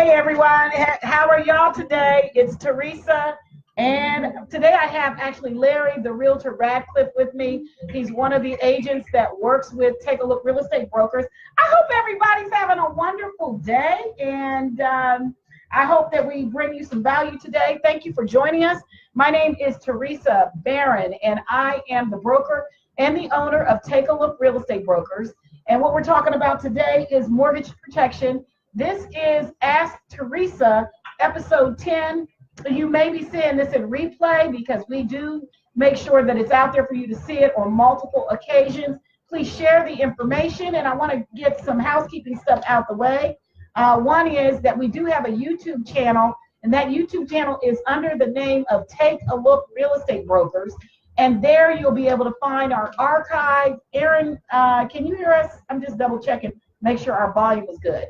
Hey everyone, how are y'all today? It's Teresa, and today I have actually Larry, the realtor Radcliffe, with me. He's one of the agents that works with Take a Look Real Estate Brokers. I hope everybody's having a wonderful day, and I hope that we bring you some value today. Thank you for joining us. My name is Teresa Barron, and I am the broker and the owner of Take a Look Real Estate Brokers. And what we're talking about today is mortgage protection. This is Ask Theresa, episode 10. You may be seeing this in replay because we do make sure that it's out there for you to see it on multiple occasions. Please share the information, and I want to get some housekeeping stuff out the way. One is that we do have a YouTube channel, and that YouTube channel is under the name of Take a Look Real Estate Brokers. And there you'll be able to find our archive. Aaron, can you hear us? I'm just double checking, make sure our volume is good.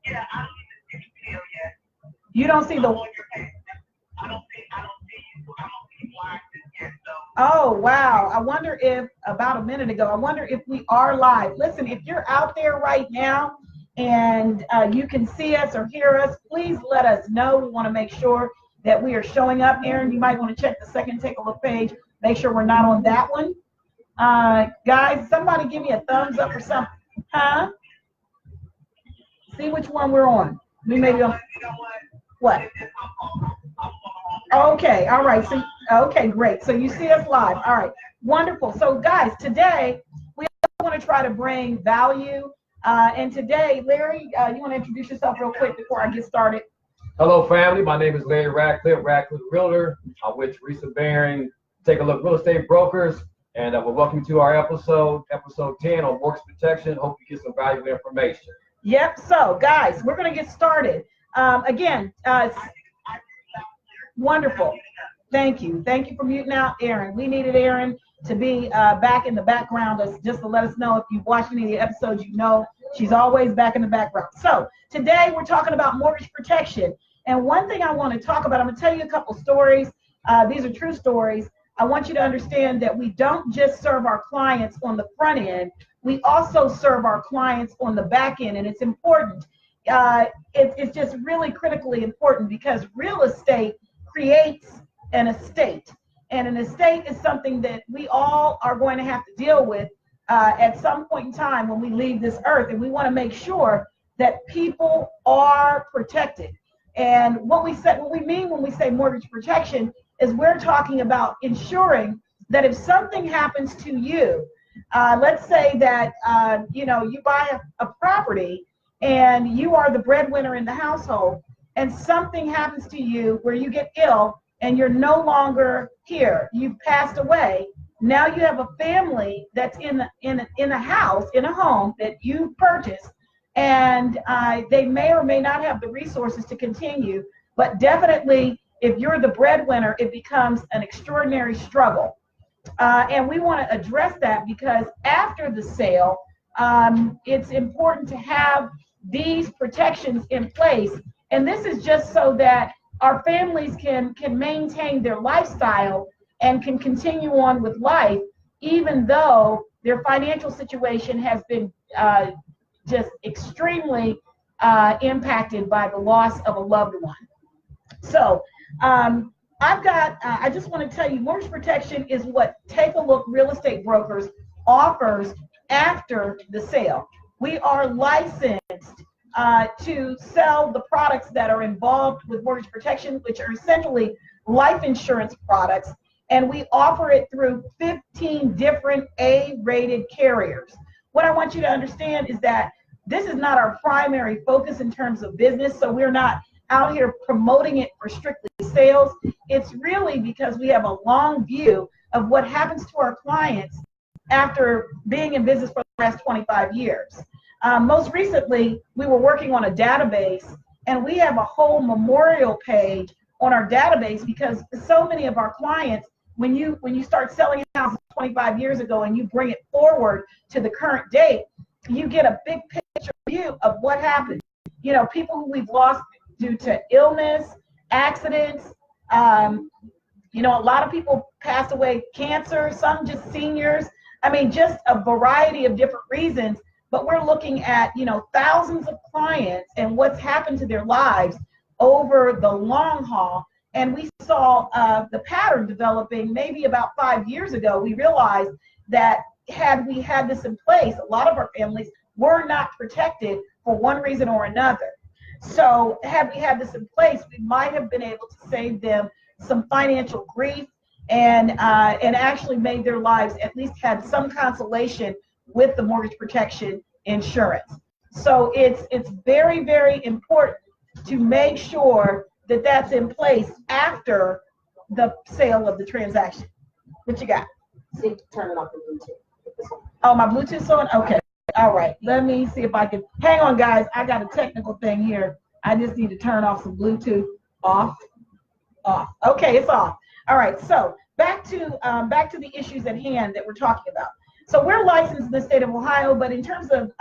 Yeah, I don't even see the video yet. You don't see the. On your page. I don't see live yet. So. Oh wow! I wonder if about a minute ago. I wonder if we are live. Listen, if you're out there right now and you can see us or hear us, please let us know. We want to make sure that we are showing up. Aaron, you might want to check the second Take a Look page. Make sure we're not on that one. Guys, somebody give me a thumbs up or something. Huh? See which one we're on. We may be on. What? Okay, all right. So, okay, great. So you see us live. All right, wonderful. So guys, today we want to try to bring value. And today, Larry, you want to introduce yourself real quick before I get started? Hello, family. My name is Larry Radcliffe, Radcliffe Realtor. I'm with Teresa Barron, Take a Look Real Estate Brokers, and we're welcome to our episode 10 on mortgage protection. Hope you get some valuable information. Yep. So, guys, we're going to get started. Wonderful. Thank you. Thank you for muting out Aaron. We needed Aaron to be back in the background just to let us know if you've watched any of the episodes, you know she's always back in the background. So, today we're talking about mortgage protection. And one thing I want to talk about, I'm going to tell you a couple stories. These are true stories. I want you to understand that we don't just serve our clients on the front end. We also serve our clients on the back end, and it's important. It's just really critically important because real estate creates an estate, and an estate is something that we all are going to have to deal with at some point in time when we leave this earth, and we want to make sure that people are protected. And what we mean when we say mortgage protection is we're talking about ensuring that if something happens to you, let's say that you buy a property and you are the breadwinner in the household, and something happens to you where you get ill and you're no longer here, you've passed away. Now you have a family that's in a house, in a home that you purchased, and they may or may not have the resources to continue, but definitely if you're the breadwinner, it becomes an extraordinary struggle. And we want to address that because after the sale, it's important to have these protections in place. And this is just so that our families can maintain their lifestyle and can continue on with life, even though their financial situation has been just extremely impacted by the loss of a loved one. So I just want to tell you, mortgage protection is what Take a Look Real Estate Brokers offers after the sale. We are licensed to sell the products that are involved with mortgage protection, which are essentially life insurance products, and we offer it through 15 different A-rated carriers. What I want you to understand is that this is not our primary focus in terms of business, so we're not out here promoting it for strictly sales. It's really because we have a long view of what happens to our clients after being in business for the last 25 years. Most recently, we were working on a database, and we have a whole memorial page on our database because so many of our clients, when you start selling houses 25 years ago and you bring it forward to the current date, you get a big picture view of what happened. You know, people who we've lost due to illness, accidents. A lot of people passed away cancer, some just seniors. I mean, just a variety of different reasons. but we're looking at, thousands of clients and what's happened to their lives over the long haul. And we saw the pattern developing maybe about 5 years ago. We realized that had we had this in place, a lot of our families were not protected for one reason or another. So had we had this in place, we might have been able to save them some financial grief and actually made their lives, at least had some consolation with the mortgage protection insurance. So it's very, very important to make sure that that's in place after the sale of the transaction. What you got? See, turn it off the Bluetooth. Oh, my Bluetooth's on? Okay. All right. Let me see if I can. Hang on, guys. I got a technical thing here. I just need to turn off some Bluetooth. Off. Okay, it's off. All right. So back to the issues at hand that we're talking about. So we're licensed in the state of Ohio, but in terms of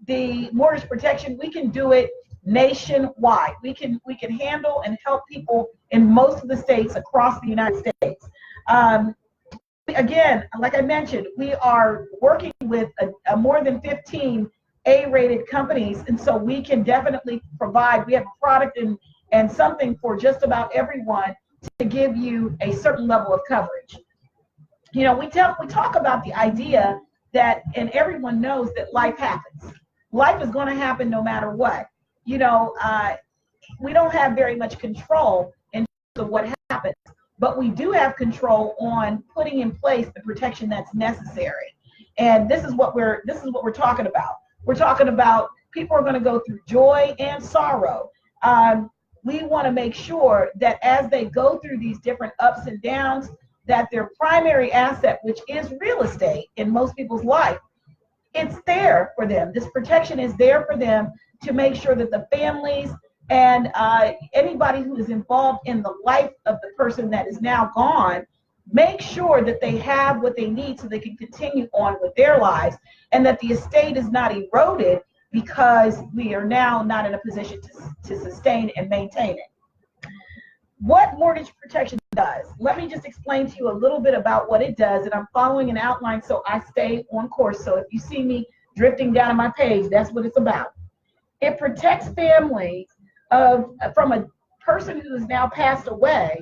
the mortgage protection, we can do it nationwide. We can handle and help people in most of the states across the United States. Again, like I mentioned, we are working with a more than 15 A-rated companies, and so we can definitely provide. We have a product and something for just about everyone to give you a certain level of coverage. We talk about the idea that, and everyone knows that life happens. Life is going to happen no matter what. We don't have very much control in terms of what happens, but we do have control on putting in place the protection that's necessary. And this is what we're talking about. We're talking about people are going to go through joy and sorrow. We want to make sure that as they go through these different ups and downs, that their primary asset, which is real estate in most people's life, it's there for them. This protection is there for them to make sure that the families and anybody who is involved in the life of the person that is now gone, make sure that they have what they need so they can continue on with their lives, and that the estate is not eroded because we are now not in a position to sustain and maintain it. What mortgage protection does, let me just explain to you a little bit about what it does, and I'm following an outline so I stay on course. So if you see me drifting down my page, that's what it's about. It protects families from a person who has now passed away,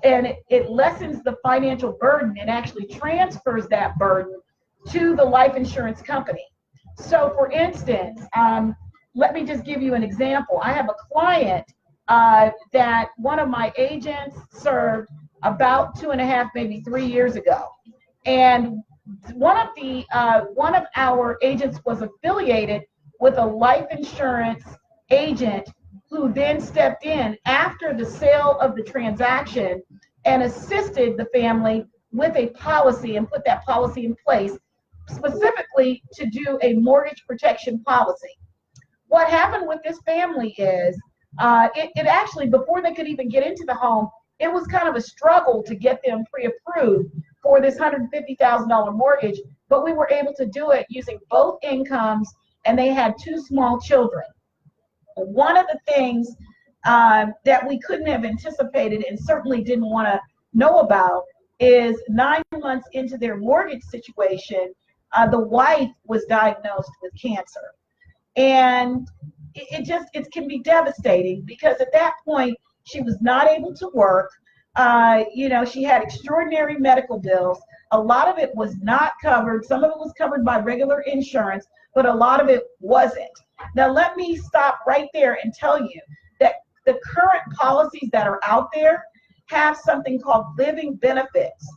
and it lessens the financial burden and actually transfers that burden to the life insurance company. So for instance, let me just give you an example. I have a client that one of my agents served about 2.5, maybe 3 years ago. And one of our agents was affiliated with a life insurance agent who then stepped in after the sale of the transaction and assisted the family with a policy and put that policy in place specifically to do a mortgage protection policy. What happened with this family is it actually, before they could even get into the home, it was kind of a struggle to get them pre-approved for this $150,000 mortgage, but we were able to do it using both incomes, and they had 2 small children. One of the things that we couldn't have anticipated and certainly didn't want to know about is 9 months into their mortgage situation, the wife was diagnosed with cancer. And it can be devastating because at that point, she was not able to work. She had extraordinary medical bills. A lot of it was not covered. Some of it was covered by regular insurance, but a lot of it wasn't. Now, let me stop right there and tell you that the current policies that are out there have something called living benefits.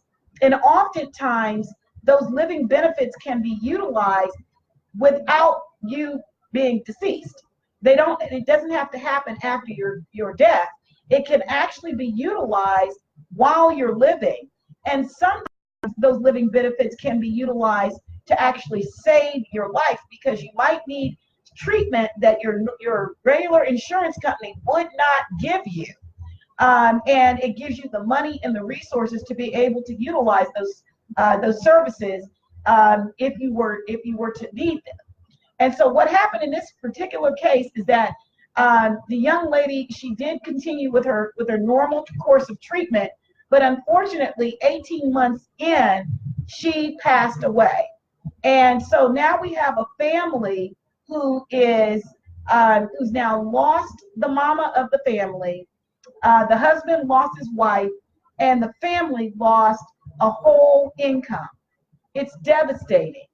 And oftentimes, those living benefits can be utilized without you being deceased. It doesn't have to happen after your death. It can actually be utilized while you're living. And sometimes those living benefits can be utilized to actually save your life, because you might need treatment that your regular insurance company would not give you. And it gives you the money and the resources to be able to utilize those services if you were to need them. And so what happened in this particular case is that the young lady, she did continue with her normal course of treatment, but unfortunately 18 months in, she passed away. And so now we have a family who is who's now lost the mama of the family. The husband lost his wife, and the family lost a whole income. It's devastating.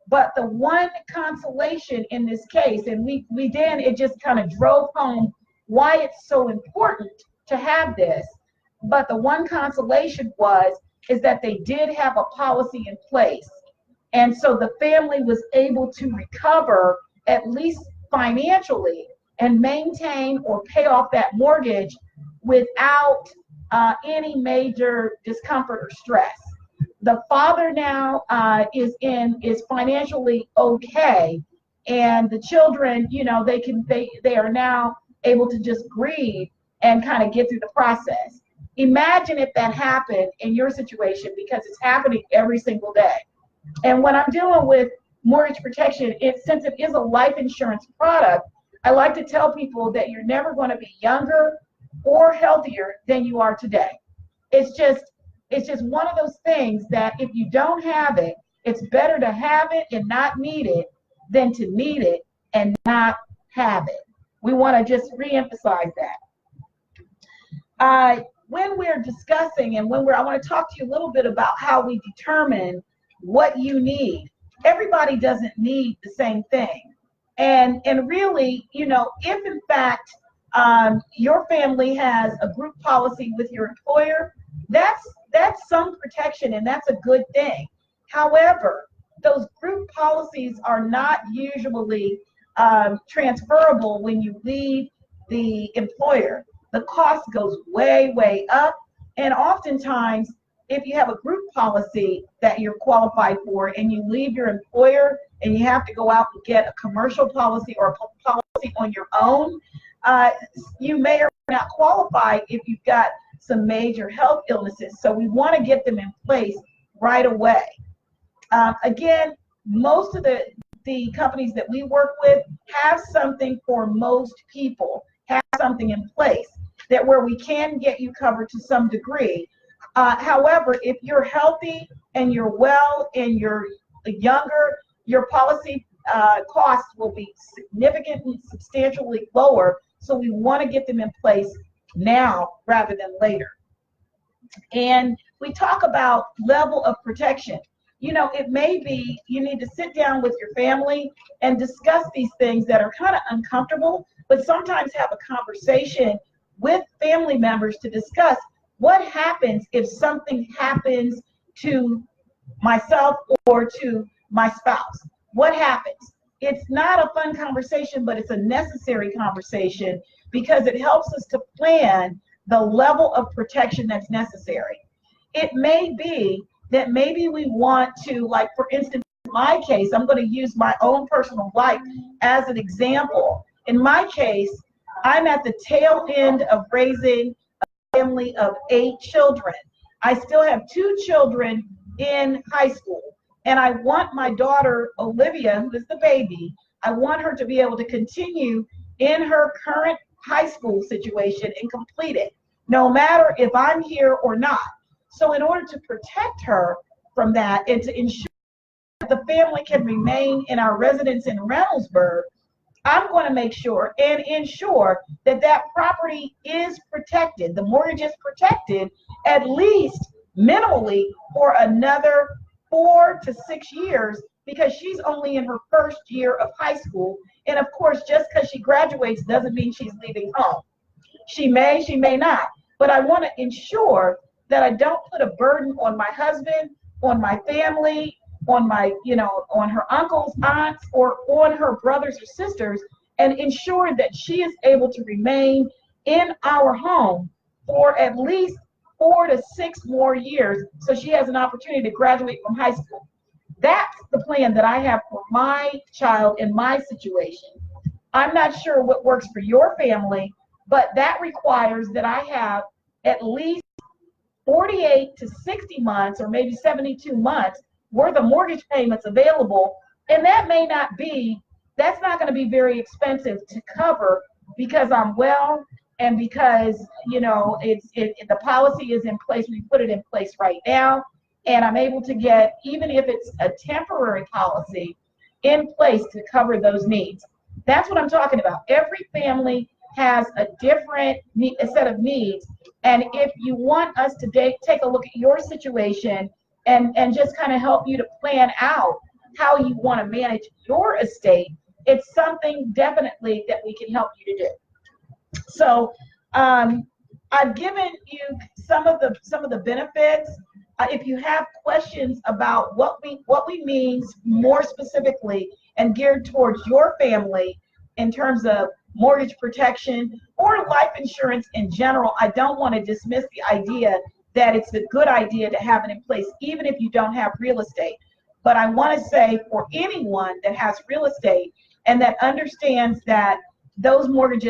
But the one consolation in this case, and we then it just kind of drove home why it's so important to have this. But the one consolation is that they did have a policy in place. And so the family was able to recover, at least financially, and maintain or pay off that mortgage without any major discomfort or stress. The father now is financially okay, and the children, they are now able to just grieve and kind of get through the process. Imagine if that happened in your situation, because it's happening every single day. And when I'm dealing with mortgage protection, since it is a life insurance product, I like to tell people that you're never going to be younger or healthier than you are today. It's just one of those things that if you don't have it, it's better to have it and not need it than to need it and not have it. We want to just reemphasize that. When we're discussing and I want to talk to you a little bit about how we determine what you need. Everybody doesn't need the same thing. And really, if in fact your family has a group policy with your employer, that's some protection, and that's a good thing. However, those group policies are not usually transferable when you leave the employer. The cost goes way, way up. And oftentimes, if you have a group policy that you're qualified for and you leave your employer and you have to go out and get a commercial policy or a policy on your own, you may or may not qualify if you've got some major health illnesses. So we want to get them in place right away. Again, most of the companies that we work with have something for most people, have something in place that where we can get you covered to some degree. However, if you're healthy and you're well and you're younger, your policy costs will be significantly, substantially lower. So we want to get them in place now rather than later. And we talk about level of protection. It may be you need to sit down with your family and discuss these things that are kind of uncomfortable, but sometimes have a conversation with family members to discuss what happens if something happens to myself or to my spouse. What happens? It's not a fun conversation, but it's a necessary conversation because it helps us to plan the level of protection that's necessary. It may be that maybe we want to, like for instance, in my case, I'm going to use my own personal life as an example. In my case, I'm at the tail end of raising a family of 8 children. I still have 2 children in high school, and I want my daughter, Olivia, who is the baby, I want her to be able to continue in her current high school situation and complete it, no matter if I'm here or not. So in order to protect her from that and to ensure that the family can remain in our residence in Reynoldsburg, I'm going to make sure and ensure that that property is protected. The mortgage is protected at least minimally for another 4 to 6 years, because she's only in her first year of high school. And of course, just because she graduates doesn't mean she's leaving home. She may not. But I want to ensure that I don't put a burden on my husband, on my family, on my, on her uncles, aunts, or on her brothers or sisters, and ensure that she is able to remain in our home for at least 4 to 6 more years so she has an opportunity to graduate from high school. That's the plan that I have for my child in my situation. I'm not sure what works for your family, but that requires that I have at least 48 to 60 months or maybe 72 months worth of mortgage payments available. And that's not going to be very expensive to cover because I'm well and because, the policy is in place. We put it in place right now. and I'm able to get, even if it's a temporary policy, in place to cover those needs. That's what I'm talking about. Every family has a different a set of needs. And if you want us to take a look at your situation and just kind of help you to plan out how you want to manage your estate, it's something definitely that we can help you to do. So I've given you some of the benefits. If you have questions about what we mean more specifically and geared towards your family in terms of mortgage protection or life insurance in general, I don't want to dismiss the idea that it's a good idea to have it in place, even if you don't have real estate. But I want to say, for anyone that has real estate and that understands that those mortgage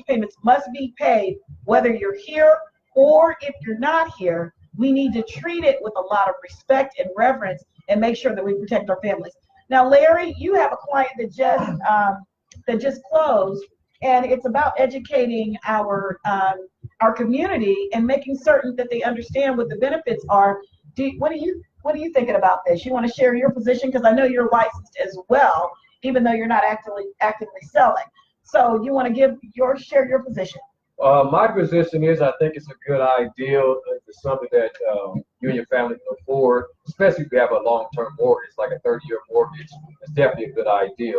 payments must be paid, whether you're here or if you're not here, we need to treat it with a lot of respect and reverence and make sure that we protect our families. Now, Larry, you have a client that just closed, and it's about educating our community and making certain that they understand what the benefits are. What are you thinking about this? You want to share your position, because I know you're licensed as well, even though you're not actively selling. So you want to share your position. My position is, I think it's a good idea. It's something that you and your family can afford, especially if you have a long-term mortgage, like a 30-year mortgage. It's definitely a good idea.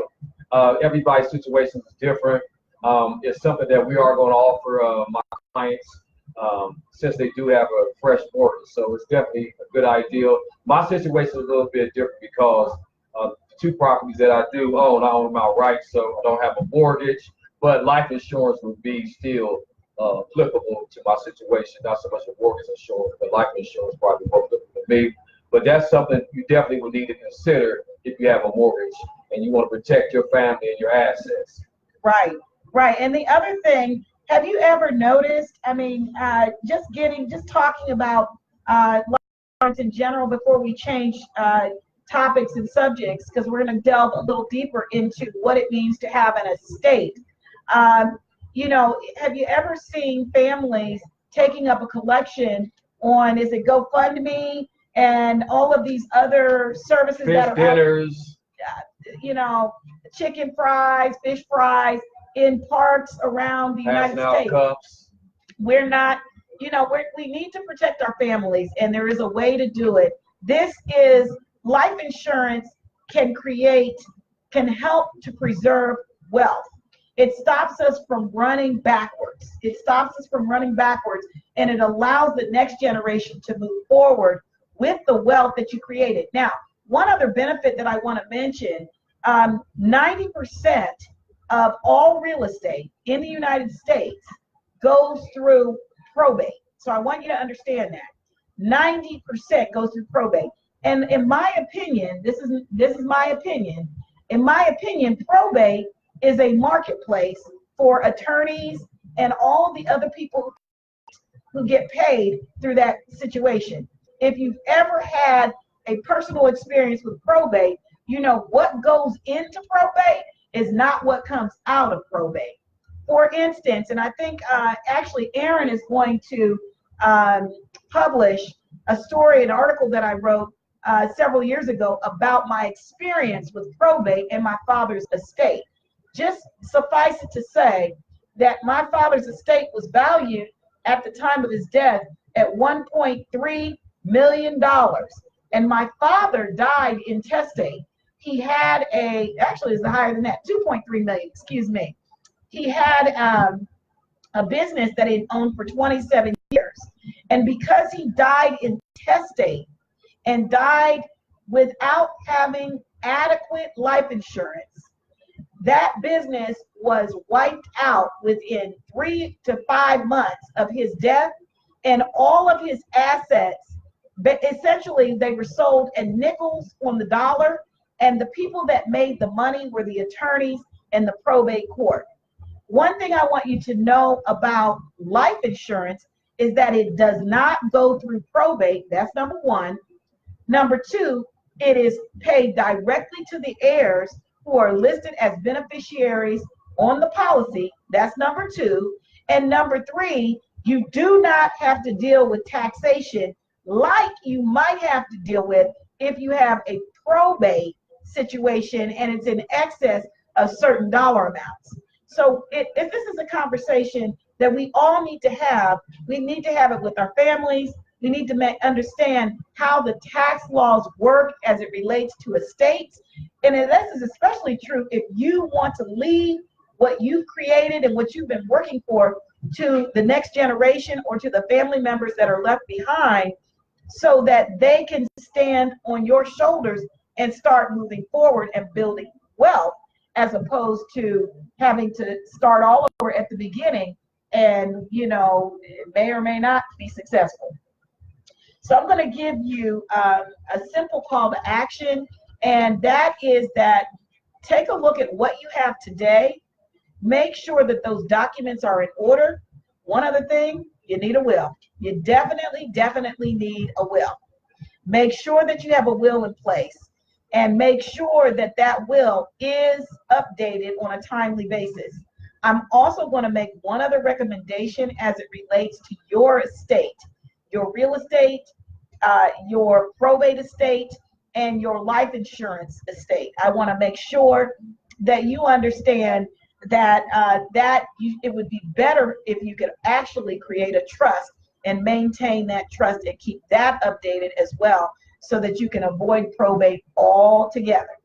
Everybody's situation is different. It's something that we are going to offer my clients since they do have a fresh mortgage. So it's definitely a good idea. My situation is a little bit different because the two properties that I do own, I own them outright, so I don't have a mortgage, but life insurance would be still applicable to my situation. Not so much a mortgage insurance, but life insurance probably more applicable to me. But that's something you definitely would need to consider if you have a mortgage and you want to protect your family and your assets. Right. And the other thing, have you ever noticed, just talking about life insurance in general before we change topics and subjects, because we're going to delve a little deeper into what it means to have an estate. Have you ever seen families taking up a collection on, is it GoFundMe and all of these other services Fish that are dinners, chicken fries, fish fries in parks around the United States? Cups. We're not, we need to protect our families, and there is a way to do it. Life insurance can help to preserve wealth. It stops us from running backwards. And it allows the next generation to move forward with the wealth that you created. Now, one other benefit that I want to mention, 90% of all real estate in the United States goes through probate. So I want you to understand that. 90% goes through probate. And in my opinion, this is my opinion. In my opinion, probate is a marketplace for attorneys and all the other people who get paid through that situation. If you've ever had a personal experience with probate, what goes into probate is not what comes out of probate. For instance, and I think actually Aaron is going to publish an article that I wrote several years ago about my experience with probate and my father's estate. Just suffice it to say that my father's estate was valued at the time of his death at $1.3 million. And my father died intestate. He had actually it's higher than that, 2.3 million, excuse me. He had a business that he owned for 27 years. And because he died intestate and died without having adequate life insurance, that business was wiped out within 3 to 5 months of his death, and all of his assets, but essentially they were sold at nickels on the dollar, and the people that made the money were the attorneys and the probate court. One thing I want you to know about life insurance is that it does not go through probate. That's number one. Number two, it is paid directly to the heirs who are listed as beneficiaries on the policy. That's number two. And number three, you do not have to deal with taxation like you might have to deal with if you have a probate situation and it's in excess of certain dollar amounts. So if this is a conversation that we all need to have, we need to have it with our families. We need to understand how the tax laws work as it relates to estates. And this is especially true if you want to leave what you've created and what you've been working for to the next generation or to the family members that are left behind, so that they can stand on your shoulders and start moving forward and building wealth, as opposed to having to start all over at the beginning and, it may or may not be successful. So I'm going to give you a simple call to action, and that is that take a look at what you have today. Make sure that those documents are in order. One other thing, you need a will. You definitely need a will. Make sure that you have a will in place, and make sure that that will is updated on a timely basis. I'm also going to make one other recommendation as it relates to your estate, your real estate, your probate estate, and your life insurance estate. I want to make sure that you understand that it would be better if you could actually create a trust and maintain that trust and keep that updated as well, so that you can avoid probate altogether.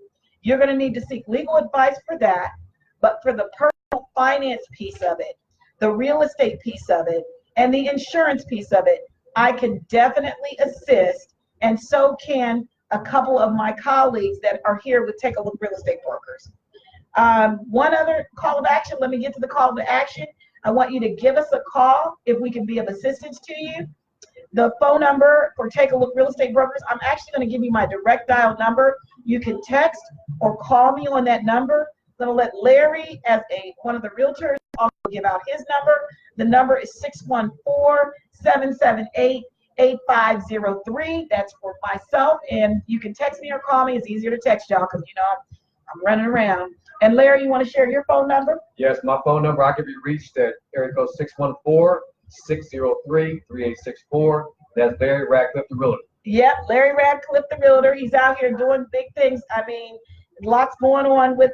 You're going to need to seek legal advice for that, but for the personal finance piece of it, the real estate piece of it, and the insurance piece of it, I can definitely assist, and so can a couple of my colleagues that are here with Take a Look Real Estate Brokers. One other call to action. Let me get to the call to action. I want you to give us a call if we can be of assistance to you. The phone number for Take a Look Real Estate Brokers, I'm actually going to give you my direct dial number. You can text or call me on that number. I'm going to let Larry, as one of the realtors, also give out his number. The number is 614-778-8503. That's for myself, and you can text me or call me. It's easier to text y'all because I'm running around. And Larry, you want to share your phone number? Yes, my phone number, I can be reached at area code 614-603-3864. That's Larry Radcliffe, the realtor. Yep, Larry Radcliffe, the realtor. He's out here doing big things. I mean, lots going on with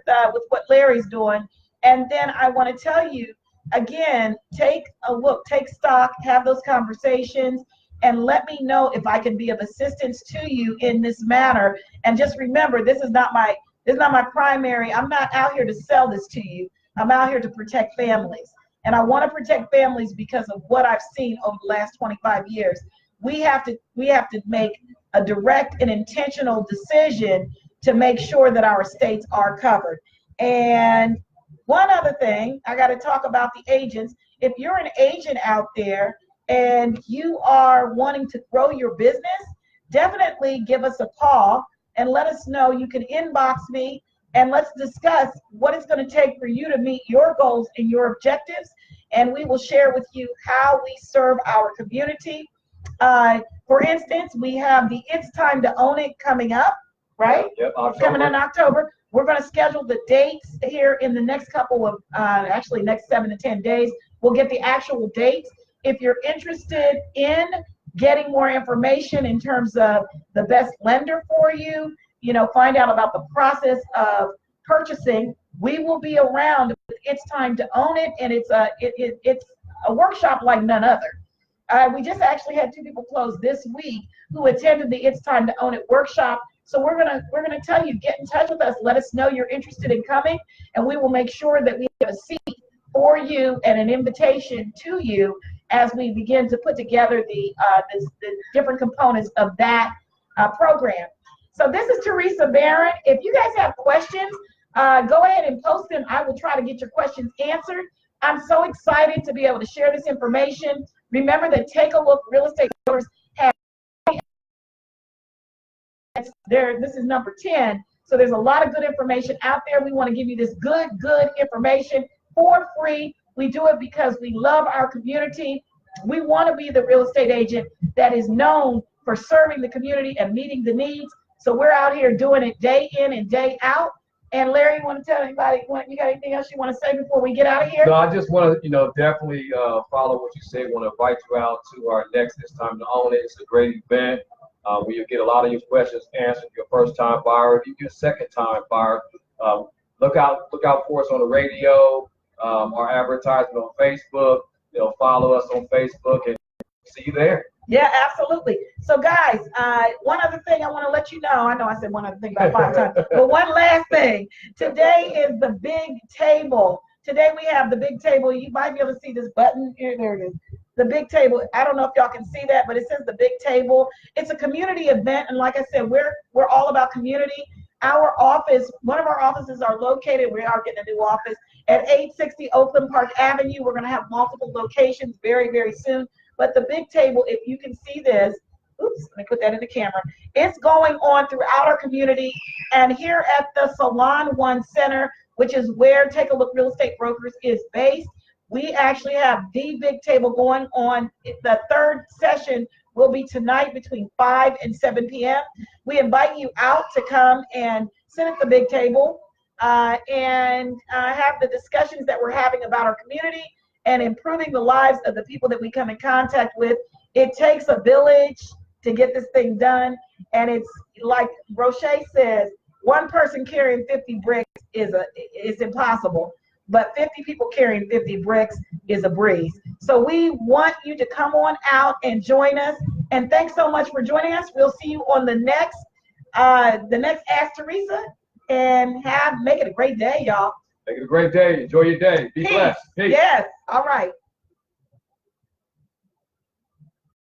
what Larry's doing. And then I want to tell you, again, take a look, take stock, have those conversations, and let me know if I can be of assistance to you in this matter. And just remember, this is not my primary. I'm not out here to sell this to you. I'm out here to protect families. And I want to protect families because of what I've seen over the last 25 years. We have to make a direct and intentional decision to make sure that our estates are covered. And one other thing, I got to talk about the agents. If you're an agent out there and you are wanting to grow your business, definitely give us a call and let us know. You can inbox me and let's discuss what it's going to take for you to meet your goals and your objectives. And we will share with you how we serve our community. For instance, we have the It's Time to Own It coming up, right? Yep, coming in October. We're going to schedule the dates here in the next couple of, next 7 to 10 days. We'll get the actual dates. If you're interested in getting more information in terms of the best lender for you, find out about the process of purchasing, we will be around. It's Time to Own It, and it's a workshop like none other. We just actually had 2 people close this week who attended the It's Time to Own It workshop. So we're gonna tell you, get in touch with us. Let us know you're interested in coming, and we will make sure that we have a seat for you and an invitation to you as we begin to put together the different components of that program. So this is Theresa Barron. If you guys have questions, go ahead and post them. I will try to get your questions answered. I'm so excited to be able to share this information. Remember that Take a Look Real Estate Brokers have this is number 10. So there's a lot of good information out there. We want to give you this good information for free. We do it because we love our community. We want to be the real estate agent that is known for serving the community and meeting the needs. So we're out here doing it day in and day out. And Larry, you want to tell anybody, you got anything else you want to say before we get out of here? No, I just want to, definitely follow what you said. Want to invite you out to our next It's Time to Own It. It's a great event where you get a lot of your questions answered. If you're a first-time buyer, if you're a second-time buyer, look out for us on the radio, our advertisement on Facebook. Follow us on Facebook and see you there. Yeah, absolutely. So guys, one other thing I want to let you know, I know I said one other thing about 5 times, but one last thing. Today is the big table. Today we have the big table. You might be able to see this button. Here, there it is. The big table. I don't know if y'all can see that, but it says the big table. It's a community event, and like I said, we're all about community. Our office, one of our offices are located, we are getting a new office at 860 Oakland Park Avenue. We're going to have multiple locations very, very soon. But the big table, if you can see this, oops, let me put that in the camera. It's going on throughout our community. And here at the Salon One Center, which is where Take a Look Real Estate Brokers is based, we actually have the big table going on. The third session will be tonight between 5 and 7 p.m. We invite you out to come and sit at the big table and have the discussions that we're having about our community and improving the lives of the people that we come in contact with. It takes a village to get this thing done. And it's like Roche says, one person carrying 50 bricks is impossible, but 50 people carrying 50 bricks is a breeze. So we want you to come on out and join us. And thanks so much for joining us. We'll see you on the next Ask Theresa, and make it a great day, y'all. Make it a great day. Enjoy your day. Be blessed. Peace. Yes. All right.